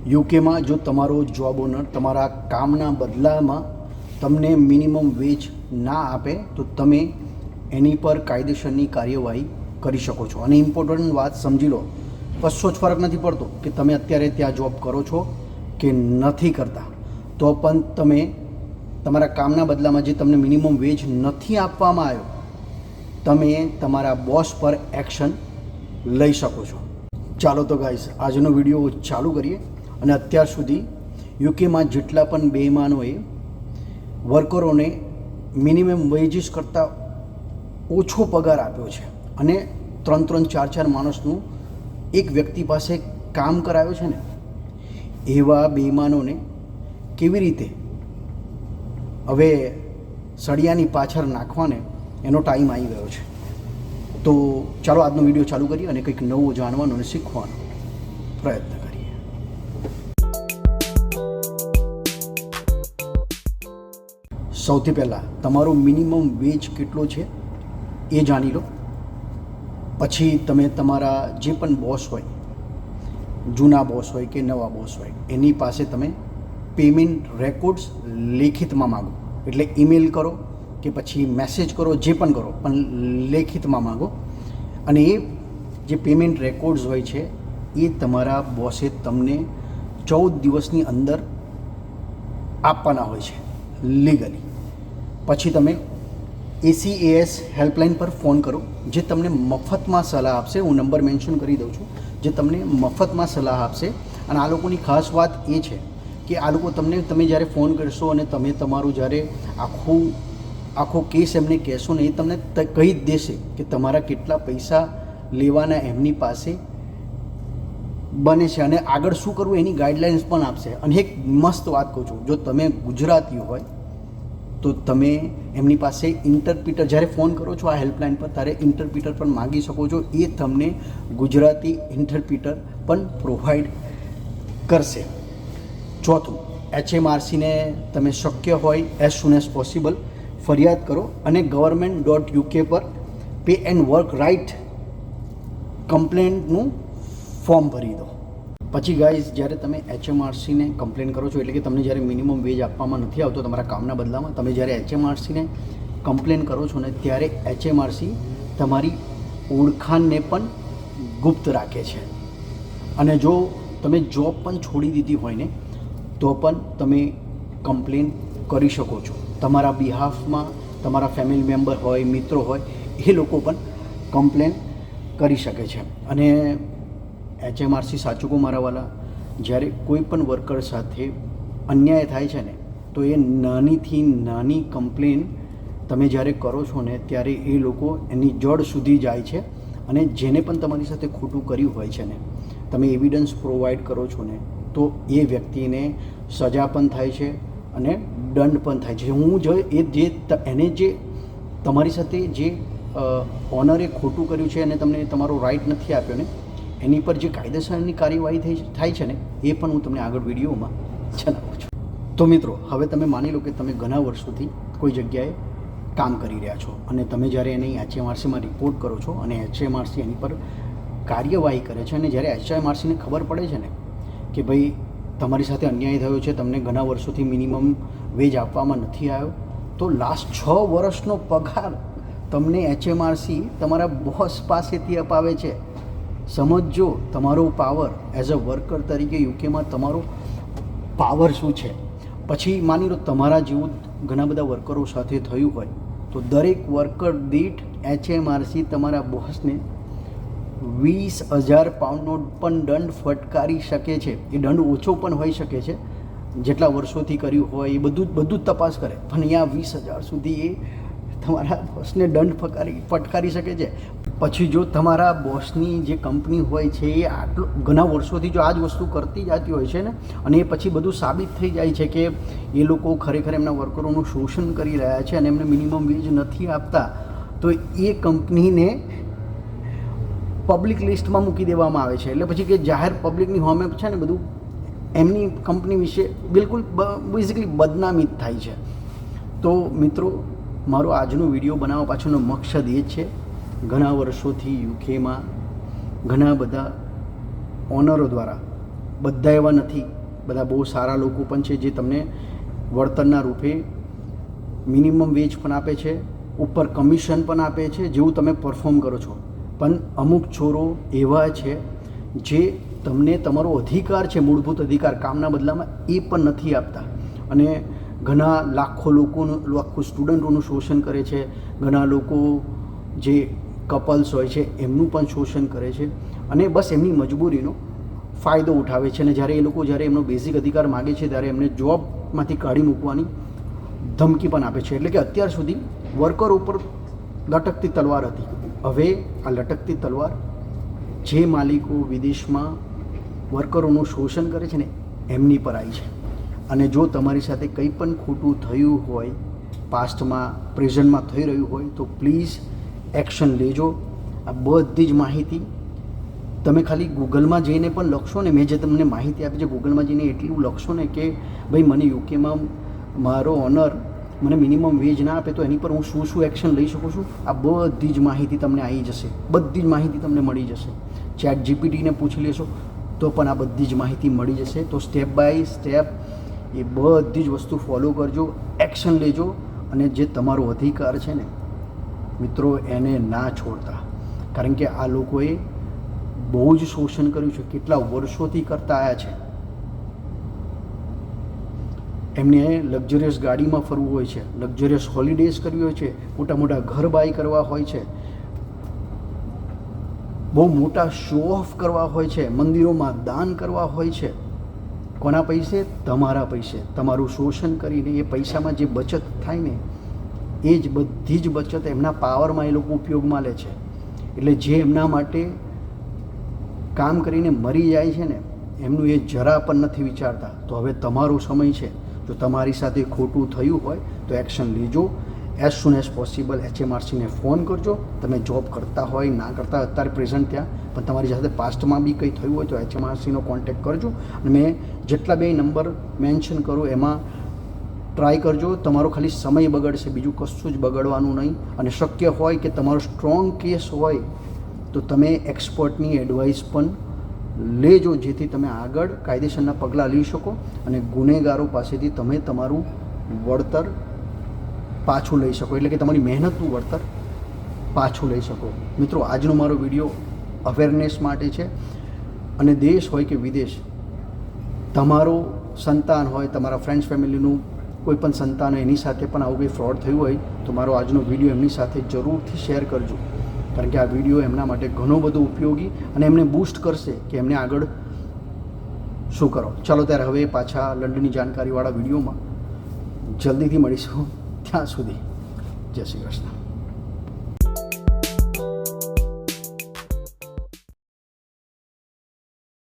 યુકેમાં જો તમારો job honour તમારા કામના બદલામાં તમને મિનિમમ વેજ ના આપે તો તમે એની પર કાયદેસરની કાર્યવાહી કરી શકો છો. અને ઇમ્પોર્ટન્ટ વાત સમજી લો, કશો જ ફરક નથી પડતો કે તમે અત્યારે ત્યાં જોબ કરો છો કે નથી કરતા, તો પણ તમે તમારા કામના બદલામાં જે તમને મિનિમમ વેજ નથી આપવામાં આવ્યો, તમે તમારા બોસ પર એક્શન લઈ શકો છો. ચાલો તો ગાઈસ, આજનો વિડીયો ચાલુ કરીએ. અને અત્યાર સુધી યુકેમાં જેટલા પણ બેઈમાનોએ વર્કરોને મિનિમમ વેજીસ કરતાં ઓછો પગાર આપ્યો છે અને 3-3, 4-4 માણસનું એક વ્યક્તિ પાસે કામ કરાવ્યો છે ને, એવા બેઈમાનોને કેવી રીતે હવે સળિયાની પાછળ નાખવાને એનો ટાઈમ આવી ગયો છે. તો ચાલો આજનો વિડીયો ચાલુ કરીએ અને કંઈક નવું જાણવાનો અને શીખવાનો પ્રયત્ન કરીએ. સૌથી પહેલાં તમારો મિનિમમ વેજ કેટલો છે એ જાણી લો. પછી તમે તમારા જે પણ બોસ હોય, જૂના બોસ હોય કે નવા બોસ હોય, એની પાસે તમે પેમેન્ટ રેકોર્ડ્સ લેખિતમાં માગો. એટલે ઈમેલ કરો કે પછી મેસેજ કરો, જે પણ કરો, પણ લેખિતમાં માગો. અને એ જે પેમેન્ટ રેકોર્ડ્સ હોય છે એ તમારા બોસે તમને 14 દિવસની અંદર આપવાના હોય છે લીગલી. પછી તમે ACAS હેલ્પલાઇન પર ફોન કરો, જે તમને મફતમાં સલાહ આપશે. હું નંબર મેન્શન કરી દઉં છું, જે તમને મફતમાં સલાહ આપશે. અને આ લોકોની ખાસ વાત એ છે કે આ લોકો તમે જ્યારે ફોન કરશો અને તમે તમારું જ્યારે આખો કેસ એમને કહેશો ને, એ તમને કહી જ દેશે કે તમારા કેટલા પૈસા લેવાના એમની પાસે બને છે અને આગળ શું કરવું એની ગાઈડલાઇન્સ પણ આપશે. અને એક મસ્ત વાત કહું છું, જો તમે ગુજરાતી હોય તો તમે એમની પાસે ઇન્ટરપ્રિટર જ્યારે ફોન કરો છો આ હેલ્પલાઇન પર, ત્યારે ઇન્ટરપ્રિટર પણ માગી શકો છો. એ તમને ગુજરાતી ઇન્ટરપ્રિટર પણ પ્રોવાઈડ કરશે. ચોથું, HMRCને તમે શક્ય હોય એઝ સૂન એઝ પોસિબલ ફરિયાદ કરો અને government.uk પર પે એન્ડ વર્ક રાઇટ કમ્પ્લેન્ટનું ફોર્મ ભરી દો. પછી ગાઈઝ, જ્યારે તમે HMRCને કમ્પ્લેન કરો છો, એટલે કે તમને જ્યારે મિનિમમ વેજ આપવામાં નથી આવતો તમારા કામના બદલામાં, તમે જ્યારે HMRCને કમ્પ્લેન કરો છો ને, ત્યારે HMRC તમારી ઓળખાણને પણ ગુપ્ત રાખે છે. અને જો તમે જોબ પણ છોડી દીધી હોય ને, તો પણ તમે કમ્પ્લેન કરી શકો છો. તમારા બિહાફમાં તમારા ફેમિલી મેમ્બર હોય, મિત્રો હોય, એ લોકો પણ કમ્પ્લેન કરી શકે છે. અને HMRC સાચું કહું મારા વાલા, જ્યારે કોઈ પણ વર્કર સાથે અન્યાય થાય છે ને, તો એ નાનીથી નાની કમ્પ્લેન તમે જ્યારે કરો છો ને, ત્યારે એ લોકો એની જડ સુધી જાય છે. અને જેને પણ તમારી સાથે ખોટું કર્યું હોય છે ને, તમે એવિડન્સ પ્રોવાઈડ કરો છો ને, તો એ વ્યક્તિને સજા પણ થાય છે અને દંડ પણ થાય છે. એને જે તમારી સાથે જે ઓનરે ખોટું કર્યું છે અને તમને તમારો રાઇટ નથી આપ્યો ને, એની પર જે કાયદેસરની કાર્યવાહી થાય છે ને, એ પણ હું તમને આગળ વિડીયોમાં જણાવું છું. તો મિત્રો, હવે તમે માની લો કે તમે ઘણા વર્ષોથી કોઈ જગ્યાએ કામ કરી રહ્યા છો અને તમે જ્યારે એની HMRCમાં રિપોર્ટ કરો છો અને HMRC એની પર કાર્યવાહી કરે છે. અને જ્યારે HMRCને ખબર પડે છે ને કે ભાઈ તમારી સાથે અન્યાય થયો છે, તમને ઘણા વર્ષોથી મિનિમમ વેજ આપવામાં નથી આવ્યો, તો લાસ્ટ 6 વર્ષનો પગાર તમને HMRC તમારા બોસ પાસેથી અપાવે છે. સમજો તમારો પાવર એઝ અ વર્કર તરીકે યુકેમાં તમારો પાવર શું છે. પછી માની લો તમારા જેવું ઘણા બધા વર્કરો સાથે થયું હોય, તો દરેક વર્કર દીઠ HMRC તમારા બોસને 20,000 પાઉન્ડનો પણ દંડ ફટકારી શકે છે. એ દંડ ઓછો પણ હોઈ શકે છે, જેટલા વર્ષોથી કર્યું હોય એ બધું જ તપાસ કરે, પણ અહીંયા 20,000 સુધી એ તમારા બોસને દંડ ફટકારી શકે છે. પછી જો તમારા બોસની જે કંપની હોય છે એ ઘણા વર્ષોથી જો આ જ વસ્તુ કરતી જતી હોય છે ને, અને એ પછી બધું સાબિત થઈ જાય છે કે એ લોકો ખરેખર એમના વર્કરોનું શોષણ કરી રહ્યા છે અને એમને મિનિમમ વેજ નથી આપતા, તો એ કંપનીને પબ્લિક લિસ્ટમાં મૂકી દેવામાં આવે છે. એટલે પછી કે જાહેર પબ્લિકની હોમે છે ને બધું એમની કંપની વિશે બિલકુલ બેઝિકલી બદનામી થાય છે. તો મિત્રો, મારો આજનો વિડીયો બનાવવા પાછળનો મકસદ એ જ છે, ઘણા વર્ષોથી યુકેમાં ઘણા બધા ઓનરો દ્વારા બધા એવા નથી, બધા બહુ સારા લોકો પણ છે જે તમને વળતરના રૂપે મિનિમમ વેજ પણ આપે છે, ઉપર કમિશન પણ આપે છે જેવું તમે પરફોર્મ કરો છો. પણ અમુક ચોરો એવા છે જે તમને તમારો અધિકાર છે, મૂળભૂત અધિકાર કામના બદલામાં, એ પણ નથી આપતા. અને ઘણા લાખો સ્ટુડન્ટોનું શોષણ કરે છે, ઘણા લોકો જે કપલ્સ હોય છે એમનું પણ શોષણ કરે છે, અને બસ એમની મજબૂરીનો ફાયદો ઉઠાવે છે. અને જ્યારે એ લોકો જ્યારે એમનો બેઝિક અધિકાર માગે છે ત્યારે એમને જોબમાંથી કાઢી મૂકવાની ધમકી પણ આપે છે. એટલે કે અત્યાર સુધી વર્કરો ઉપર લટકતી તલવાર હતી, હવે આ લટકતી તલવાર જે માલિકો વિદેશમાં વર્કરોનું શોષણ કરે છે ને એમની પર આવી છે. અને જો તમારી સાથે કંઈ પણ ખોટું થયું હોય, પાસ્ટમાં પ્રેઝન્ટમાં થઈ રહ્યું હોય, તો પ્લીઝ એક્શન લેજો. આ બધી જ માહિતી તમે ખાલી ગૂગલમાં જઈને પણ લખશો ને, મેં જે તમને માહિતી આપી છે ગૂગલમાં જઈને એટલું લખશો ને કે ભાઈ મને યુકેમાં મારો ઓનર મને મિનિમમ વેજ ના આપે તો એની પર હું શું શું એક્શન લઈ શકું છું, આ બધી જ માહિતી તમને આવી જશે, બધી જ માહિતી તમને મળી જશે. ચેટ જીપીટીને પૂછી લેશો તો પણ આ બધી જ માહિતી મળી જશે. તો સ્ટેપ બાય સ્ટેપ એ બધી જ વસ્તુ ફોલો કરજો, એક્શન લેજો, અને જે તમારો અધિકાર છે ને મિત્રો એને ના છોડતા. કારણ કે આ લોકોએ બહુ જ શોષણ કર્યું છે, કેટલા વર્ષોથી કરતા આવ્યા છે. એમને લક્ઝરિયસ ગાડીમાં ફરવું હોય છે, લક્ઝરિયસ હોલિડેઝ કરવી હોય છે, મોટા મોટા ઘર બાય કરવા હોય છે, બહુ મોટા શો ઓફ કરવા હોય છે, મંદિરોમાં દાન કરવા હોય છે. કોના પૈસે? તમારા પૈસે. તમારું શોષણ કરીને એ પૈસામાં જે બચત થાય ને એ જ બધી જ બચત એમના પાવરમાં એ લોકો ઉપયોગમાં લે છે. એટલે જે એમના માટે કામ કરીને મરી જાય છે ને એમનું એ જરા પણ નથી વિચારતા. તો હવે તમારો સમય છે, જો તમારી સાથે ખોટું થયું હોય તો એક્શન લેજો. એઝ સુન એઝ પોસિબલ HMRCને ફોન કરજો. તમે જોબ કરતા હોય ના કરતા અત્યારે પ્રેઝન્ટ ત્યાં, પણ તમારી સાથે પાસ્ટમાં બી કંઈ થયું હોય તો HMRCનો કોન્ટેક્ટ કરજો. અને મેં જેટલા બે નંબર મેન્શન કરું એમાં ટ્રાય કરજો. તમારો ખાલી સમય બગડશે, બીજું કશું જ બગડવાનું નહીં. અને શક્ય હોય કે તમારો સ્ટ્રોંગ કેસ હોય તો તમે એક્સપર્ટની એડવાઇસ પણ લેજો, જેથી તમે આગળ કાયદેસરના પગલાં લઈ શકો અને ગુનેગારો પાસેથી તમે તમારું વળતર પાછું લઈ શકો, એટલે કે તમારી મહેનતનું વળતર પાછું લઈ શકો. મિત્રો આજનો મારો વિડીયો અવેરનેસ માટે છે. અને દેશ હોય કે વિદેશ, તમારો સંતાન હોય, તમારા ફ્રેન્ડ્સ ફેમિલીનું કોઈ પણ સંતાન હોય, એની સાથે પણ આવું કંઈ ફ્રોડ થયું હોય તો મારો આજનો વિડીયો એમની સાથે જરૂરથી શેર કરજો. કારણ કે આ વિડીયો એમના માટે ઘણો બધો ઉપયોગી અને એમને બૂસ્ટ કરશે કે એમને આગળ શું કરો. ચાલો ત્યારે હવે પાછા લંડનની જાણકારીવાળા વિડીયોમાં જલ્દીથી મળીશું. ત્યાં સુધી જય શ્રી કૃષ્ણ.